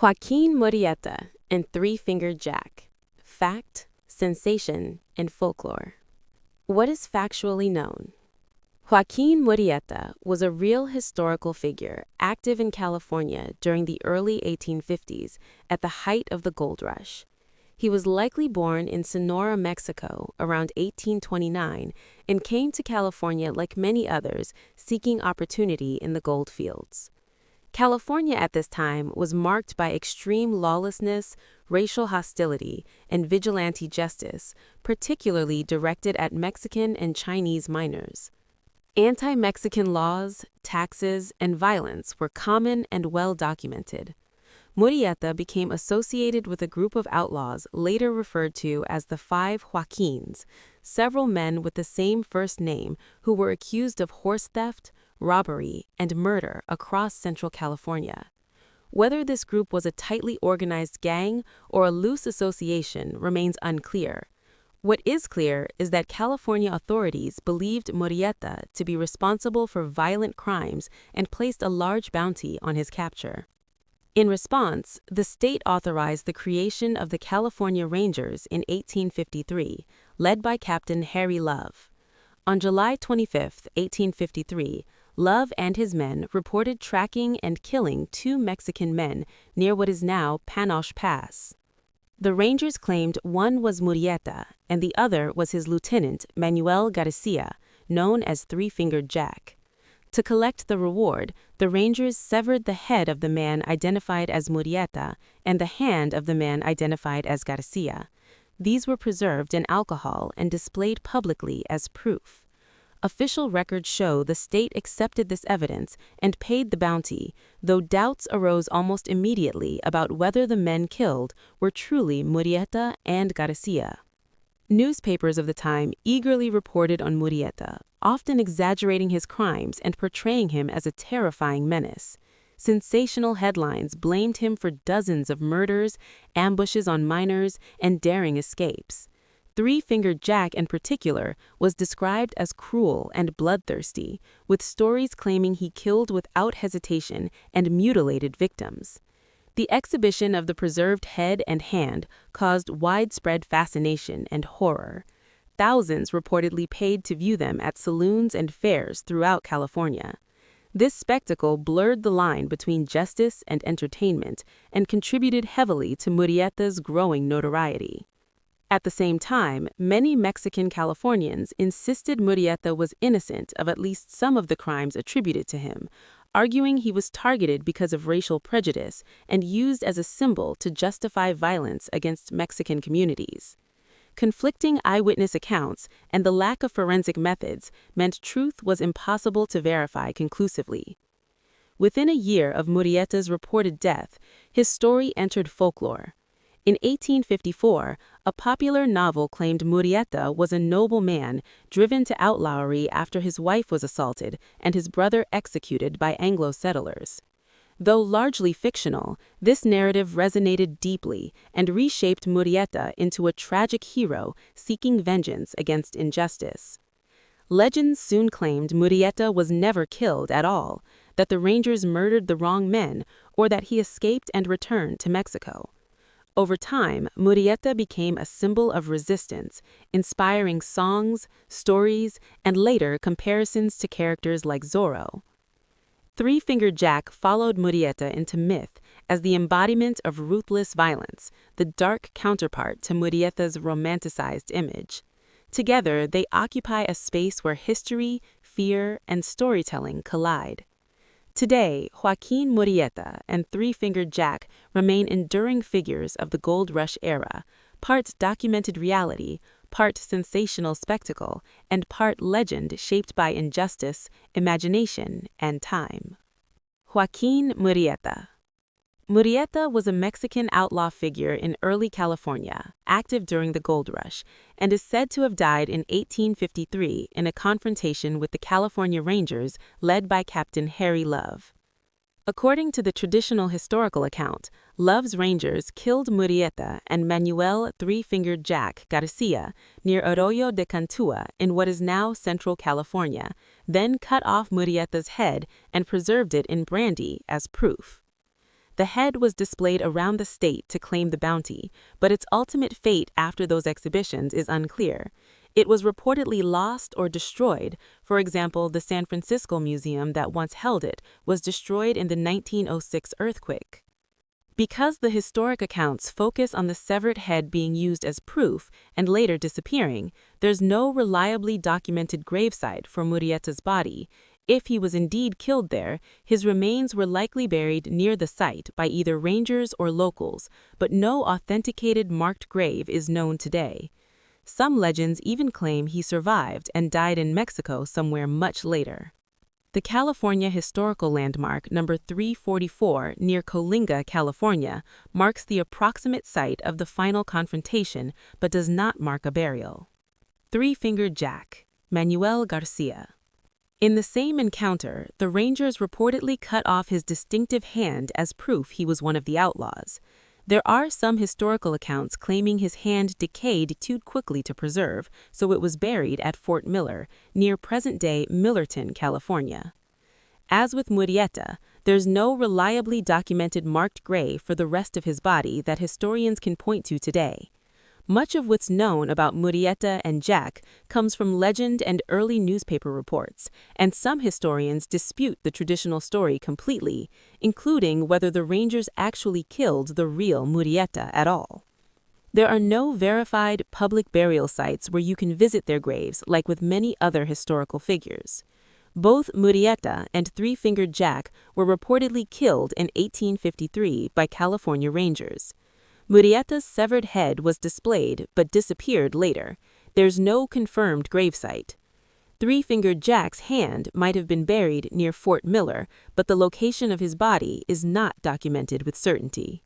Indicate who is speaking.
Speaker 1: Joaquin Marietta and Three-Fingered Jack. Fact, Sensation, and Folklore. What is factually known? Joaquin Marietta was a real historical figure active in California during the early 1850s at the height of the gold rush. He was likely born in Sonora, Mexico around 1829 and came to California like many others seeking opportunity in the gold fields. California at this time was marked by extreme lawlessness, racial hostility, and vigilante justice, particularly directed at Mexican and Chinese miners. Anti-Mexican laws, taxes, and violence were common and well documented. Murrieta became associated with a group of outlaws later referred to as the Five Joaquins, several men with the same first name who were accused of horse theft, robbery, and murder across Central California. Whether this group was a tightly organized gang or a loose association remains unclear. What is clear is that California authorities believed Murrieta to be responsible for violent crimes and placed a large bounty on his capture. In response, the state authorized the creation of the California Rangers in 1853, led by Captain Harry Love. On July 25, 1853, Love and his men reported tracking and killing two Mexican men near what is now Panoche Pass. The Rangers claimed one was Murrieta and the other was his lieutenant, Manuel Garcia, known as Three-Fingered Jack. To collect the reward, the Rangers severed the head of the man identified as Murrieta and the hand of the man identified as Garcia. These were preserved in alcohol and displayed publicly as proof. Official records show the state accepted this evidence and paid the bounty, though doubts arose almost immediately about whether the men killed were truly Murrieta and Garcia. Newspapers of the time eagerly reported on Murrieta, often exaggerating his crimes and portraying him as a terrifying menace. Sensational headlines blamed him for dozens of murders, ambushes on miners, and daring escapes. Three-Fingered Jack, in particular, was described as cruel and bloodthirsty, with stories claiming he killed without hesitation and mutilated victims. The exhibition of the preserved head and hand caused widespread fascination and horror. Thousands reportedly paid to view them at saloons and fairs throughout California. This spectacle blurred the line between justice and entertainment and contributed heavily to Murrieta's growing notoriety. At the same time, many Mexican Californians insisted Murrieta was innocent of at least some of the crimes attributed to him, arguing he was targeted because of racial prejudice and used as a symbol to justify violence against Mexican communities. Conflicting eyewitness accounts and the lack of forensic methods meant truth was impossible to verify conclusively. Within a year of Murrieta's reported death, his story entered folklore. In 1854, a popular novel claimed Murrieta was a noble man driven to outlawry after his wife was assaulted and his brother executed by Anglo settlers. Though largely fictional, this narrative resonated deeply and reshaped Murrieta into a tragic hero seeking vengeance against injustice. Legends soon claimed Murrieta was never killed at all, that the Rangers murdered the wrong men, or that he escaped and returned to Mexico. Over time, Murrieta became a symbol of resistance, inspiring songs, stories, and later comparisons to characters like Zorro. Three-Fingered Jack followed Murrieta into myth as the embodiment of ruthless violence, the dark counterpart to Murrieta's romanticized image. Together, they occupy a space where history, fear, and storytelling collide. Today, Joaquin Murrieta and Three-Fingered Jack remain enduring figures of the gold rush era, part documented reality, part sensational spectacle, and part legend shaped by injustice, imagination, and time. Joaquin Marietta. Murrieta was a Mexican outlaw figure in early California, active during the gold rush, and is said to have died in 1853 in a confrontation with the California Rangers led by Captain Harry Love. According to the traditional historical account, Love's Rangers killed Murrieta and Manuel Three-Fingered Jack Garcia near Arroyo de Cantua in what is now Central California, then cut off Murrieta's head and preserved it in brandy as proof. The head was displayed around the state to claim the bounty, but its ultimate fate after those exhibitions is unclear. It was reportedly lost or destroyed. For example, the San Francisco museum that once held it was destroyed in the 1906 earthquake. Because the historic accounts focus on the severed head being used as proof and later disappearing, there's no reliably documented gravesite for Murrieta's body. If he was indeed killed there, his remains were likely buried near the site by either rangers or locals, but no authenticated marked grave is known today. Some legends even claim he survived and died in Mexico somewhere much later. The California historical landmark number 344 near Coalinga, California, marks the approximate site of the final confrontation but does not mark a burial. Three-Fingered Jack, Manuel Garcia. In the same encounter, the rangers reportedly cut off his distinctive hand as proof he was one of the outlaws. There are some historical accounts claiming his hand decayed too quickly to preserve, so it was buried at Fort Miller, near present-day Millerton, California. As with Murrieta, there's no reliably documented marked grave for the rest of his body that historians can point to today. Much of what's known about Murrieta and Jack comes from legend and early newspaper reports, and some historians dispute the traditional story completely, including whether the rangers actually killed the real Murrieta at all. There are no verified public burial sites where you can visit their graves like with many other historical figures. Both Murrieta and Three-Fingered Jack were reportedly killed in 1853 by California Rangers. Murrieta's severed head was displayed but disappeared later. There's no confirmed gravesite. Three-Fingered Jack's hand might have been buried near Fort Miller, but the location of his body is not documented with certainty.